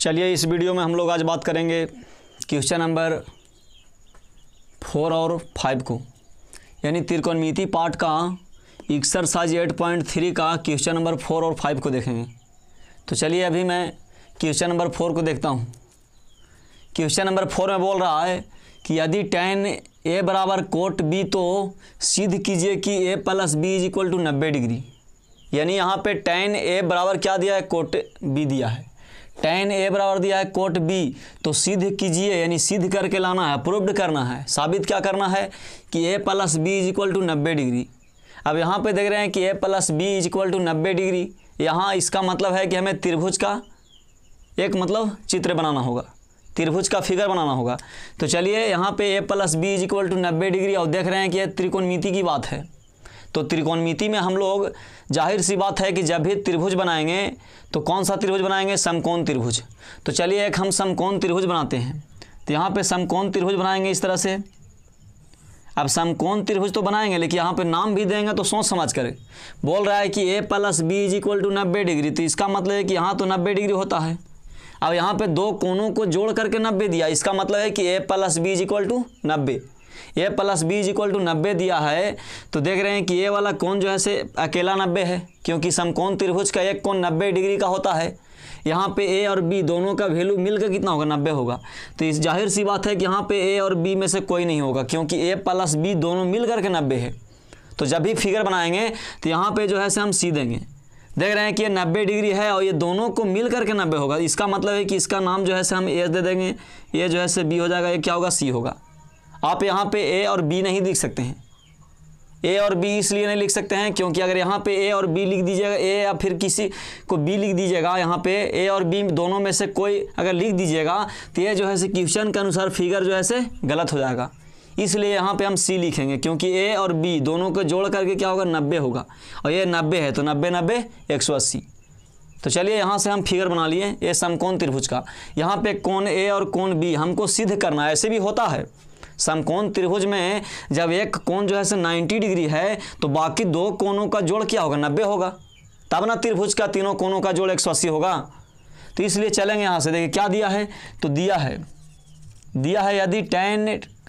चलिए इस वीडियो में हम लोग आज बात करेंगे क्वेश्चन नंबर 4 और 5 को, यानी त्रिकोणमिति पार्ट का एक्सरसाइज 8.3 का क्वेश्चन नंबर 4 और 5 को देखेंगे। तो चलिए अभी मैं क्वेश्चन नंबर 4 को देखता हूँ। क्वेश्चन नंबर 4 में बोल रहा है कि यदि tan a बराबर कोट b तो सिद्ध कीजिए कि a plus B is equal to 90 degree. यानी यहाँ पे tan a बराबर क्या दिया है, कोट b दिया है। tan a बराबर दिया है कोट b, तो सिद्ध कीजिए यानी सिद्ध करके लाना है, प्रूव्ड करना है, साबित क्या करना है कि a plus B is equal to 90 degree. अब यहाँ पे देख रहे हैं कि a plus B is equal to 90 degree. यहाँ इसका मतलब है कि हमें त्रिभुज का एक मतलब चित्र बनाना होगा, त्रिभुज का फिगर बनाना होगा। तो चलिए यहाँ पे a plus B is equal to 90 degree और देख रहे हैं कि यह त्रिकोणमिति की बात है। तो त्रिकोणमिति में हम लोग जाहिर सी बात है कि जब भी त्रिभुज बनाएंगे तो कौन सा त्रिभुज बनाएंगे, समकोण त्रिभुज। तो चलिए एक हम समकोण त्रिभुज बनाते हैं। तो यहाँ पे समकोण त्रिभुज बनाएंगे इस तरह से। अब समकोण त्रिभुज तो बनाएंगे लेकिन यहाँ पे नाम भी देंगे तो सोच समझ कर। बोल रहा है कि a plus B is equal to 90 degree, तो इसका मतलब है कि यहाँ तो 90 डिग्री होता है। अब यहाँ पे दो कोणों को जोड़ करके 90 दिया, इसका मतलब है कि a plus B is equal to 90। a plus B is equal to 90 दिया है तो देख रहे हैं कि a वाला कोण जो है से अकेला 90 है, क्योंकि समकोण त्रिभुज का एक कोण 90 डिग्री का होता है। यहाँ पे a और b दोनों का वैल्यू मिलकर कितना होगा, 90 होगा। तो इस जाहिर सी बात है कि यहाँ पे a और b में से कोई नहीं होगा, क्योंकि a प्लस b दोनों मिल करके 90 है। तो जब भी फिगर बनाएंगे तो यहाँ पे जो है से हम सी देंगे। देख रहे हैं कि ये 90 डिग्री है और ये दोनों को मिल करके 90 होगा। इसका मतलब है कि इसका नाम जो है से हम a दे देंगे, ये जो है से b हो जाएगा, ये क्या होगा, c होगा। आप यहाँ पे a और b नहीं लिख सकते हैं। a और b इसलिए नहीं लिख सकते हैं क्योंकि अगर यहाँ पे a और b लिख दीजिएगा, a या फिर किसी को b लिख दीजिएगा, यहाँ पे a और b दोनों में से कोई अगर लिख दीजिएगा तो ये जो है से क्वेश्चन के अनुसार फिगर जो है से गलत हो जाएगा। इसलिए यहाँ पे हम c लिखेंगे, क्योंकि a और b दोनों को जोड़ करके क्या होगा, 90 होगा। और ये 90 है तो 90 90 180। तो चलिए यहाँ से हम फिगर बना लिए ये समकोण त्रिभुज का। यहाँ पे कोण a और कोण b हमको सिद्ध करना है। ऐसे भी होता है समकोण त्रिभुज में, जब एक कोण जो है से 90 डिग्री है तो बाकी दो कोणों का जोड़ क्या होगा, 90 होगा, तब ना त्रिभुज का तीनों कोणों का जोड़ 180 होगा। तो इसलिए चलेंगे यहाँ से। देखिए क्या दिया है, तो दिया है यदि tan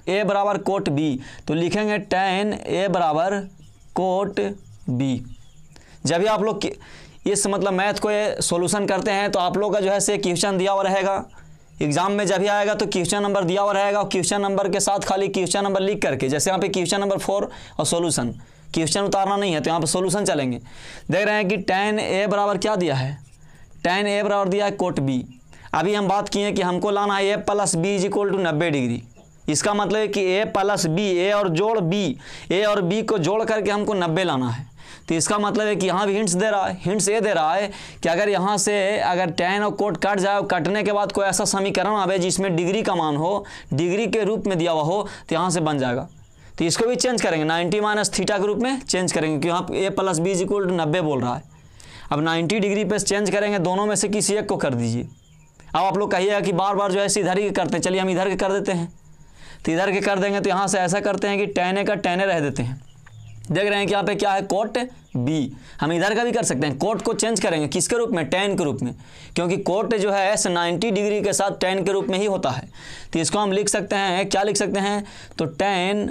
a बराबर कोट b, तो लिखेंगे tan a बराबर कोट b। जब भी आप लोग इस मतलब मैथ को सॉल्यूशन करते हैं तो आप लोग का जो है से क्वेश्चन दिया हुआ रहेगा, एग्जाम में जब भी आएगा तो क्वेश्चन नंबर दिया हुआ रहेगा और क्वेश्चन नंबर के साथ खाली क्वेश्चन नंबर लिख करके, जैसे यहाँ पे क्वेश्चन नंबर 4 और सॉल्यूशन, क्वेश्चन उतारना नहीं है तो यहाँ पे सॉल्यूशन चलेंगे। देख रहे हैं कि tan a बराबर क्या दिया है, tan a बराबर दिया है कोट b। अभी हम बात किए कि हमको लाना है a plus B is equal to 90 degree. इसका मतलब है कि a प्लस बी, a और जोड़ b, a और b को जोड़ करके हमको 90 लाना है। तो इसका मतलब है कि यहाँ भी हिंट्स दे रहा है, हिंट्स ये दे रहा है कि अगर यहाँ से अगर tan और कोट कट जाए, कटने के बाद कोई ऐसा समीकरण आवे जिसमें डिग्री का मान हो, डिग्री के रूप में दिया हुआ हो, तो यहाँ से बन जाएगा। तो इसको भी चेंज करेंगे 90 माइनस थीटा के रूप में चेंज करेंगे, क्योंकि यहाँ a plus B is equal to 90 बोल रहा है। अब 90 डिग्री पे चेंज करेंगे, दोनों में से किसी एक को कर दीजिए। अब आप लोग कहिएगा कि बार बार जो है इधर ही करते हैं, चलिए हम इधर के कर देते हैं। तो इधर के कर देंगे तो यहाँ से ऐसा करते हैं कि tan a का tan a रह देते हैं। देख रहे हैं कि यहाँ पे क्या है, कोट b। हम इधर का भी कर सकते हैं, कोट को चेंज करेंगे किसके रूप में, tan के रूप में, क्योंकि कोट जो है 90 डिग्री के साथ tan के रूप में ही होता है। तो इसको हम लिख सकते हैं, क्या लिख सकते हैं, तो tan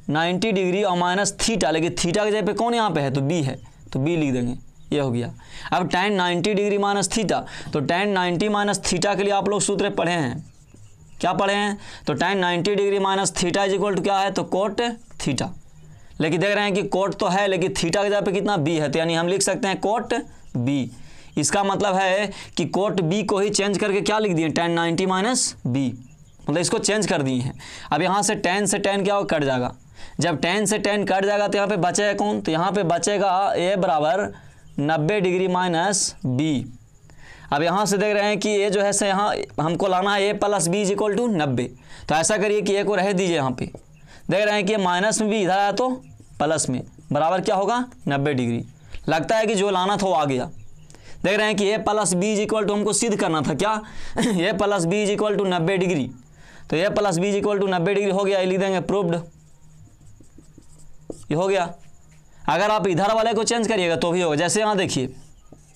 90 डिग्री और माइनस थीटा, लेकिन थीटा के जगह पे कौन यहाँ पे है, तो b है, तो b लिख देंगे, ये हो गया। अब tan 90 डिग्री माइनस थीटा, तो tan 90 माइनस थीटा के लिए आप लोग सूत्र पढ़े हैं, क्या पढ़े हैं, तो tan 90 degree minus theta is equal to क्या है, तो कोट थीटा। लेकिन देख रहे हैं कि कोट तो है लेकिन थीटा के जगह पे कितना b है, तो यानी हम लिख सकते हैं कोट b। इसका मतलब है कि कोट b को ही चेंज करके क्या लिख दिए, tan 90 माइनस b, मतलब इसको चेंज कर दिए हैं। अब यहाँ से tan क्या होगा, कट जाएगा। जब tan से tan कट जाएगा तो यहाँ पे बचेगा कौन, तो यहाँ पे बचेगा a बराबर 90 डिग्री माइनस b। अब यहाँ से देख रहे हैं कि ये जो है से यहाँ हमको लाना है a plus B is equal to 90। तो ऐसा करिए कि a को रह दीजिए यहाँ पे। देख रहे हैं कि माइनस में भी इधर आया तो प्लस में बराबर क्या होगा, 90 डिग्री। लगता है कि जो लाना था वो आ गया। देख रहे हैं कि a plus B is equal to हमको सिद्ध करना था क्या a plus B is equal to 90 degree. तो a plus B is equal to 90 degree हो गया, ये लिख देंगे प्रूव्ड, ये हो गया। अगर आप इधर वाले को चेंज करिएगा तो भी होगा। जैसे यहाँ देखिए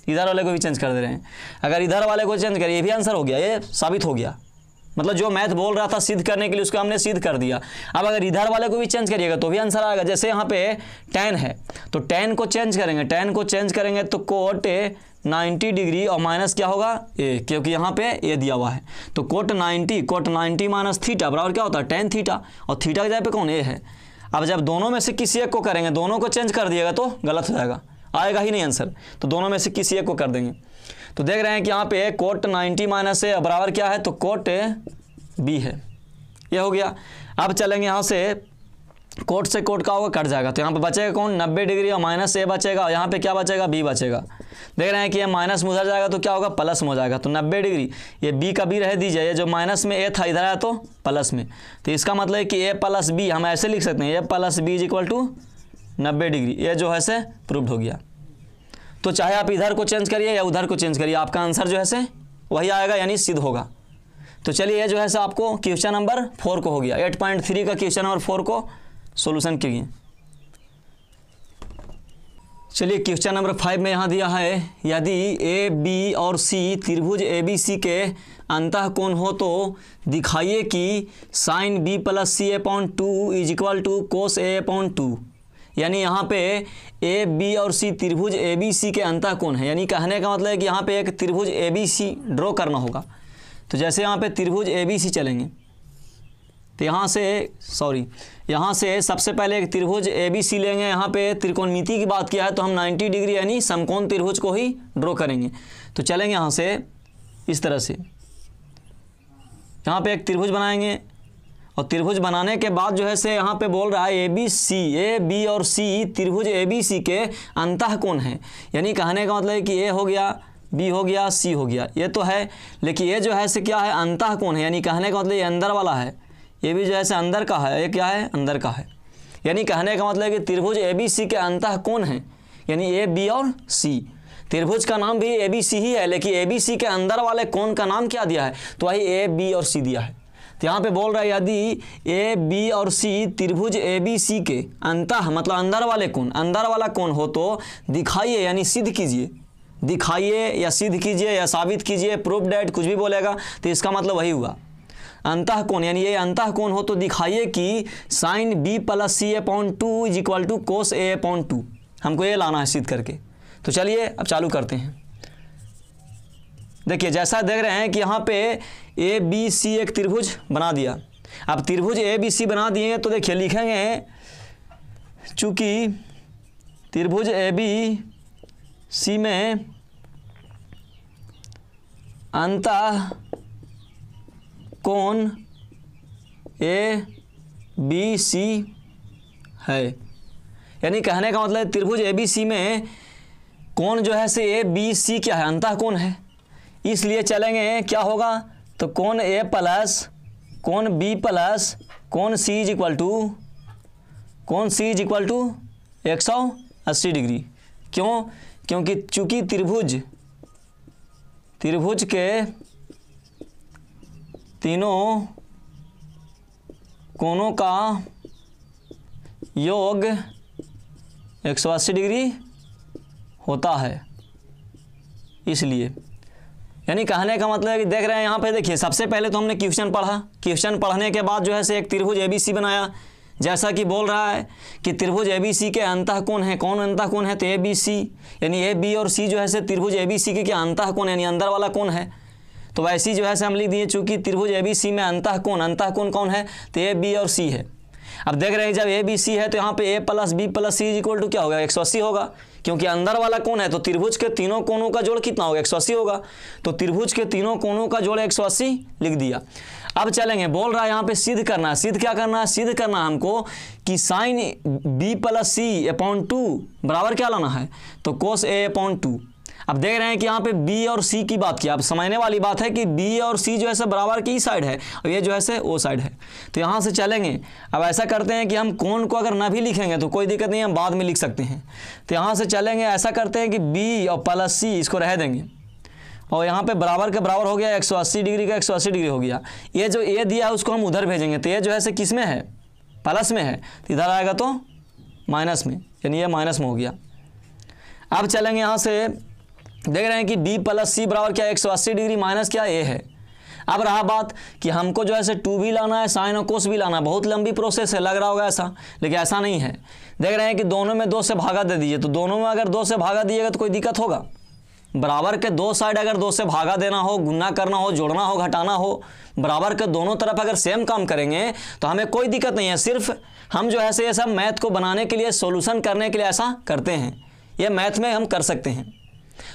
इधर वाले को भी चेंज कर दे रहे हैं। अगर इधर वाले को चेंज करिए, ये भी आंसर हो गया, ये साबित हो गया। मतलब जो मैथ बोल रहा था सिद्ध करने के लिए, उसको हमने सिद्ध कर दिया। अब अगर इधर वाले को भी चेंज करिएगा तो भी आंसर आएगा। जैसे यहाँ पे tan है, तो tan को चेंज करेंगे, tan को चेंज करेंगे तो कोट 90 डिग्री और माइनस क्या होगा a, क्योंकि यहाँ पे a दिया हुआ है। तो कोट 90 माइनस थीटा बराबर क्या होता है tan थीटा, और थीटा की जगह पे कौन a है। अब जब दोनों में से किसी एक को करेंगे, दोनों को चेंज कर दिएगा तो गलत हो जाएगा, आएगा ही नहीं आंसर। तो दोनों में से किसी एक को कर देंगे। तो देख रहे हैं कि यहाँ पे कोट 90 माइनस ए बराबर क्या है, तो कोट बी है, ये हो गया। अब चलेंगे यहाँ से, कोट से कोट का होगा कट जाएगा, तो यहाँ पे बचेगा कौन 90 डिग्री और माइनस ए बचेगा, और यहाँ पे क्या बचेगा बी बचेगा। देख रहे हैं कि ये माइनस में उधर जाएगा तो क्या होगा प्लस में हो जाएगा, तो 90 डिग्री, ये बी का बी रह दीजिए, ये जो माइनस में ए था इधर आया तो प्लस में, तो इसका मतलब है कि ए प्लस बी हम ऐसे लिख सकते हैं, A plus B is equal to 90 degree. ये जो है से प्रूव्ड हो गया। तो चाहे आप इधर को चेंज करिए या उधर को चेंज करिए, आपका आंसर जो है से वही आएगा, यानी सिद्ध होगा। तो चलिए ये जो है से आपको क्वेश्चन नंबर 4 को हो गया, 8.3 का क्वेश्चन नंबर 4 को सॉल्यूशन कीजिए। चलिए क्वेश्चन नंबर 5 में यहाँ दिया है, यदि ए बी और सी त्रिभुज ए बी सी के अंतःकोण हो तो दिखाइए कि sine B plus C upon 2 is equal to cos A upon 2। यानी यहाँ पे ए बी और सी त्रिभुज ए बी सी के अंतःकोण है, यानी कहने का मतलब है कि यहाँ पे एक त्रिभुज ए बी सी ड्रॉ करना होगा। तो जैसे यहाँ पे त्रिभुज ए बी सी चलेंगे, तो यहाँ से सबसे पहले एक त्रिभुज ए बी सी लेंगे। यहाँ पे त्रिकोणमिति की बात किया है तो हम 90 डिग्री यानी समकोण त्रिभुज को ही ड्रॉ करेंगे। तो चलेंगे यहाँ से इस तरह से, यहाँ पे एक त्रिभुज बनाएंगे, और त्रिभुज बनाने के बाद जो है से यहाँ पे बोल रहा है ए बी और सी त्रिभुज ए बी सी के अंतःकोण है। यानी कहने का मतलब है कि ए हो गया, बी हो गया, सी हो गया, ये तो है, लेकिन ये जो है से क्या है अंतःकोण है। यानी कहने का मतलब ये अंदर वाला है, ये भी जो है से अंदर का है, ये क्या है अंदर का है। यानी कहने का मतलब है कि त्रिभुज ए बी सी के अंतःकोण है, यानी ए बी और सी। त्रिभुज का नाम भी ए बी सी ही है, लेकिन ए बी सी के अंदर वाले कोण का नाम क्या दिया है, तो वही ए बी और सी दिया है। तो यहाँ पे बोल रहा है यदि ए बी और सी त्रिभुज ए बी सी के अंतः मतलब अंदर वाले कोण, अंदर वाला कोण हो तो दिखाइए यानी सिद्ध कीजिए, दिखाइए या सिद्ध कीजिए या साबित कीजिए, प्रूव डेट कुछ भी बोलेगा, तो इसका मतलब वही हुआ अंतःकोण। यानी ये अंतःकोण हो तो दिखाइए कि sine B plus C upon 2 is equal to cos A upon 2। हमको ये लाना है सिद्ध करके। तो चलिए अब चालू करते हैं। देखिए जैसा देख रहे हैं कि यहाँ पे ए बी सी एक त्रिभुज बना दिया। अब त्रिभुज ए बी सी बना दिए तो देखिए लिखेंगे, चूँकि त्रिभुज ए बी सी में अंतः कोण ए बी सी है। यानी कहने का मतलब त्रिभुज ए बी सी में कोण जो है से ए बी सी क्या है अंतःकोण है, इसलिए चलेंगे क्या होगा, तो कोण ए प्लस कोण बी प्लस कोण सी इज इक्वल टू 180 डिग्री। क्यों, क्योंकि चूंकि त्रिभुज के तीनों कोणों का योग 180 डिग्री होता है, इसलिए। यानी कहने का मतलब है कि देख रहे हैं यहाँ पे देखिए, सबसे पहले तो हमने क्वेश्चन पढ़ा, क्वेश्चन पढ़ने के बाद जो है से एक त्रिभुज ए बी सी बनाया। जैसा कि बोल रहा है कि त्रिभुज ए बी सी के अंतःकोण है, कौन अंतःकोण है, तो ए बी सी, यानी ए बी और सी जो है से त्रिभुज ए बी सी के क्या अंतःकोण यानी अंदर वाला कोण है। तो वैसे ही जो है से हम लिख दिए, चूँकि त्रिभुज ए बी सी में अंतःकोण कौन है, तो ए बी और सी है। अब देख रहे हैं जब ए बी सी है तो यहाँ पे A plus B plus C is equal to क्या होगा 180 होगा, क्योंकि अंदर वाला कोण है। तो त्रिभुज के तीनों कोणों का जोड़ कितना होगा 180 होगा। तो त्रिभुज के तीनों कोणों का जोड़ 180 लिख दिया। अब चलेंगे, बोल रहा है यहाँ पे सिद्ध करना है। सिद्ध क्या करना है, सिद्ध करना है हमको कि sine B plus C upon 2 बराबर क्या लाना है, तो कोस ए अपॉन 2। अब देख रहे हैं कि यहाँ पे बी और सी की बात की, अब समझने वाली बात है कि बी और सी जो है सब बराबर की साइड है और ये जो है से ओ साइड है। तो यहाँ से चलेंगे, अब ऐसा करते हैं कि हम कोण को अगर ना भी लिखेंगे तो कोई दिक्कत नहीं, हम बाद में लिख सकते हैं। तो यहाँ से चलेंगे, ऐसा करते हैं कि बी और प्लस सी इसको रह देंगे, और यहाँ पे बराबर के बराबर हो गया 180 डिग्री का 180 डिग्री हो गया। ये जो ए दिया है उसको हम उधर भेजेंगे, तो ये जो है से किस में है, प्लस में है, तो इधर आएगा तो माइनस में, यानी ये माइनस में हो गया। अब चलेंगे यहाँ से, देख रहे हैं कि बी प्लस सी बराबर क्या 180 डिग्री माइनस क्या ए है। अब रहा बात कि हमको जो है 2 भी लाना है, साइन और कोस भी लाना है। बहुत लंबी प्रोसेस है, लग रहा होगा ऐसा, लेकिन ऐसा नहीं है। देख रहे हैं कि दोनों में 2 से भागा दे दीजिए, तो दोनों में अगर 2 से भागा दिएगा तो कोई दिक्कत होगा? बराबर के 2 साइड अगर 2 से भागा देना हो, गुना करना हो, जोड़ना हो, घटाना हो, बराबर के दोनों तरफ अगर सेम काम करेंगे तो हमें कोई दिक्कत नहीं है। सिर्फ हम जो है ये सब मैथ को बनाने के लिए, सॉल्यूशन करने के लिए ऐसा करते हैं। ये मैथ में हम कर सकते हैं।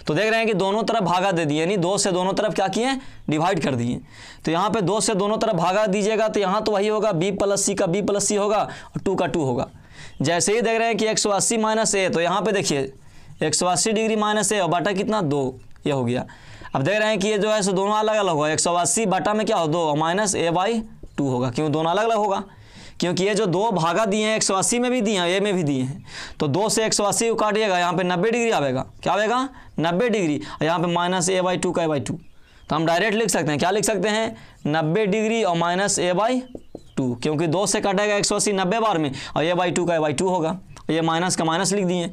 तो देख रहे हैं कि दोनों तरफ भागा दे दिए, यानी 2 से दोनों तरफ क्या किए, डिवाइड कर दिए। तो यहाँ पे 2 से दोनों तरफ भागा दीजिएगा तो यहाँ तो वही होगा, बी प्लस सी का बी प्लस सी होगा और 2 का 2 होगा। जैसे ही देख रहे हैं कि 180 माइनस ए, तो यहाँ पे देखिए 180 डिग्री माइनस ए और बटा कितना 2, ये हो गया। अब देख रहे हैं कि ये जो है सो दोनों अलग अलग होगा। 180 बटा में क्या हो 2 माइनस ए बाई 2 होगा। क्यों दोनों अलग अलग होगा? क्योंकि ये जो 2 भागा दिए हैं 180 में भी दिए हैं, ए में भी दिए हैं। तो 2 से 180 को काटिएगा, यहाँ पे 90 डिग्री आएगा। क्या आएगा? 90 डिग्री। और यहाँ पे माइनस ए बाई 2 का ए बाई 2। तो हम डायरेक्ट लिख सकते हैं, क्या लिख सकते हैं? 90 डिग्री और माइनस ए बाई 2, क्योंकि 2 से काटेगा 180 90 बार में, और ए बाई 2 का ए बाई 2 होगा। ये माइनस का माइनस लिख दिए।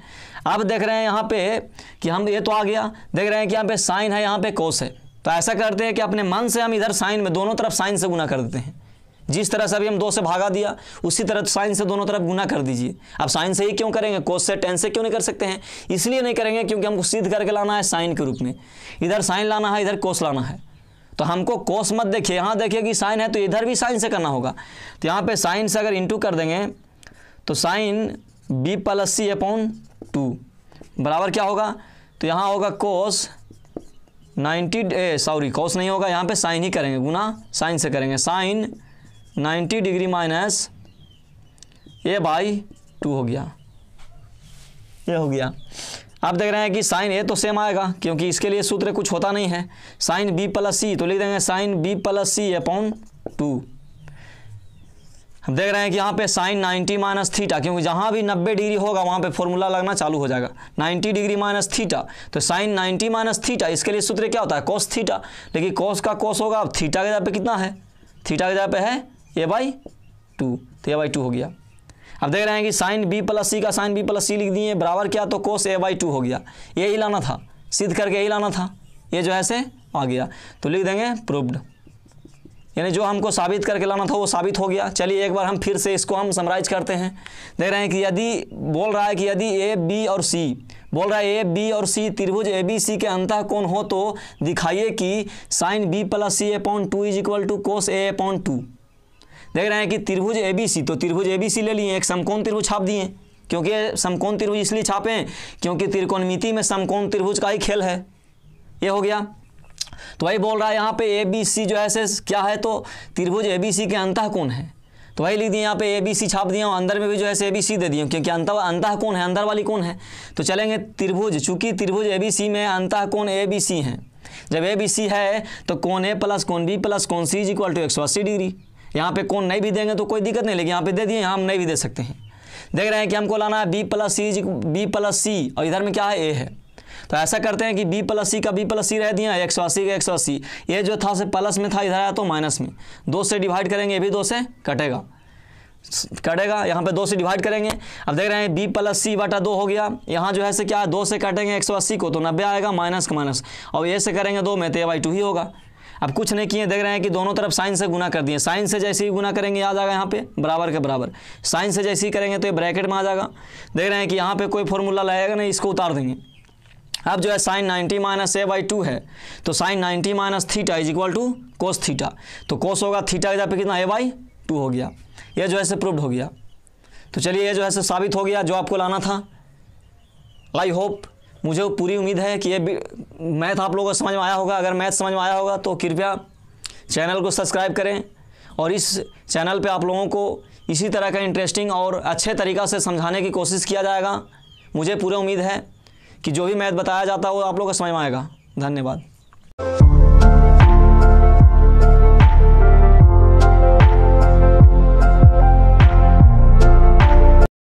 अब देख रहे हैं यहाँ पे कि हम ये तो आ गया। देख रहे हैं कि यहाँ पे साइन है, यहाँ पे कोस है। तो ऐसा करते हैं कि अपने मन से हम इधर साइन में दोनों तरफ साइन से गुना कर देते हैं। जिस तरह से अभी हम 2 से भागा दिया, उसी तरह साइन से दोनों तरफ गुना कर दीजिए। अब साइन से ही क्यों करेंगे, कोस से टेन से क्यों नहीं कर सकते हैं? इसलिए नहीं करेंगे क्योंकि हमको सिद्ध करके लाना है साइन के रूप में। इधर साइन लाना है, इधर कोस लाना है। तो हमको कोस मत देखिए, यहाँ देखिए कि साइन है तो इधर भी साइन से करना होगा। तो यहाँ पे साइन से अगर इंटू कर देंगे तो sign B plus C upon 2 बराबर क्या होगा? तो यहाँ होगा कोस 90 कोस नहीं होगा, यहाँ पे साइन ही करेंगे, गुना साइन से करेंगे। Sine 90 degree minus A by 2 हो गया, ये हो गया। आप देख रहे हैं कि साइन ए तो सेम आएगा क्योंकि इसके लिए सूत्र कुछ होता नहीं है। साइन बी प्लस सी तो लिख देंगे sign B plus C upon 2। हम देख रहे हैं कि यहाँ पे साइन 90 माइनस थीटा, क्योंकि जहाँ भी 90 डिग्री होगा वहाँ पे फॉर्मूला लगना चालू हो जाएगा। 90 डिग्री माइनस थीटा, तो साइन 90 माइनस थीटा, इसके लिए सूत्र क्या होता है? Cos theta. लेकिन कोस का कोस होगा, अब थीटा के जगह पे कितना है? थीटा के जगह पे है ए बाई 2, तो ए बाई 2 हो गया। अब देख रहे हैं कि साइन बी प्लस सी का साइन बी प्लस सी लिख दिए, बराबर क्या? तो कोस ए बाई 2 हो गया। यही लाना था, सिद्ध करके यही लाना था। ये जो है से आ गया, तो लिख देंगे प्रूव्ड, यानी जो हमको साबित करके लाना था वो साबित हो गया। चलिए एक बार हम फिर से इसको हम समराइज करते हैं। देख रहे हैं कि यदि बोल रहा है कि यदि ए बी और सी, बोल रहा है ए बी और सी त्रिभुज ए बी सी के अंतः कोण हो तो दिखाइए कि sine B plus C upon 2 is equal to cos A upon 2। देख रहे हैं कि त्रिभुज ए बी सी, तो त्रिभुज ए बी सी ले लिए, एक समकोण त्रिभुज छाप दिए। क्योंकि समकोण त्रिभुज इसलिए छापे हैं क्योंकि त्रिकोणमिति में समकोण त्रिभुज का ही खेल है। ये हो गया। तो वही बोल रहा है यहाँ पे ए बी सी जो है से क्या है, तो त्रिभुज ए बी सी के अंतः कोण है। तो वही लिख दिए यहाँ पे ए बी सी छाप दिया, और अंदर में भी जो है ए बी सी दे दिए क्योंकि अंतः कोण है, अंदर वाली कोण है। तो चलेंगे त्रिभुज, चूंकि त्रिभुज ए बी सी में अंतः कोण ए बी सी है। जब ए बी सी है तो कोण ए प्लस कोण बी प्लस कोण सी इज इक्वल टू 180 डिग्री। यहाँ पे कोण नहीं भी देंगे तो कोई दिक्कत नहीं, लेकिन यहाँ पे दे दिए, यहाँ हम नहीं भी दे सकते हैं। देख रहे हैं कि हमको लाना है बी प्लस सी और इधर में क्या है? ए है। तो ऐसा करते हैं कि बी प्लस सी का बी प्लस सी रह दिया, 180 का 180, ये जो था से प्लस में था, इधर आया तो माइनस में। 2 से डिवाइड करेंगे, ये भी 2 से कटेगा, यहाँ पे 2 से डिवाइड करेंगे। अब देख रहे हैं बी प्लस सी बटा 2 हो गया। यहाँ जो है से क्या है, 2 से काटेंगे 180 को तो 90 आएगा, माइनस का माइनस, और ये से करेंगे 2 में तो ए बाई 2 ही होगा। अब कुछ नहीं किए, देख रहे हैं कि दोनों तरफ साइन से गुना कर दिए। साइन से जैसे ही गुना करेंगे आ जाएगा यहाँ पे बराबर के बराबर, साइन से जैसे ही करेंगे तो ये ब्रैकेट में आ जाएगा। देख रहे हैं कि यहाँ पे कोई फॉर्मूला लगेगा नहीं, इसको उतार देंगे। अब जो है साइन 90 माइनस ए बाई 2 है, तो sine 90 minus theta is equal to cos theta. तो कोस होगा थीटा के जगह पे कितना, ए बाई 2 हो गया। ये जो है से प्रूव्ड हो गया। तो चलिए ये जो है से साबित हो गया जो आपको लाना था। आई होप, मुझे पूरी उम्मीद है कि ये मैथ आप लोगों को समझ में आया होगा। अगर मैथ समझ में आया होगा तो कृपया चैनल को सब्सक्राइब करें, और इस चैनल पे आप लोगों को इसी तरह का इंटरेस्टिंग और अच्छे तरीक़ा से समझाने की कोशिश किया जाएगा। मुझे पूरी उम्मीद है कि जो भी मैथ बताया जाता है वो आप लोगों को समझ में आएगा। धन्यवाद।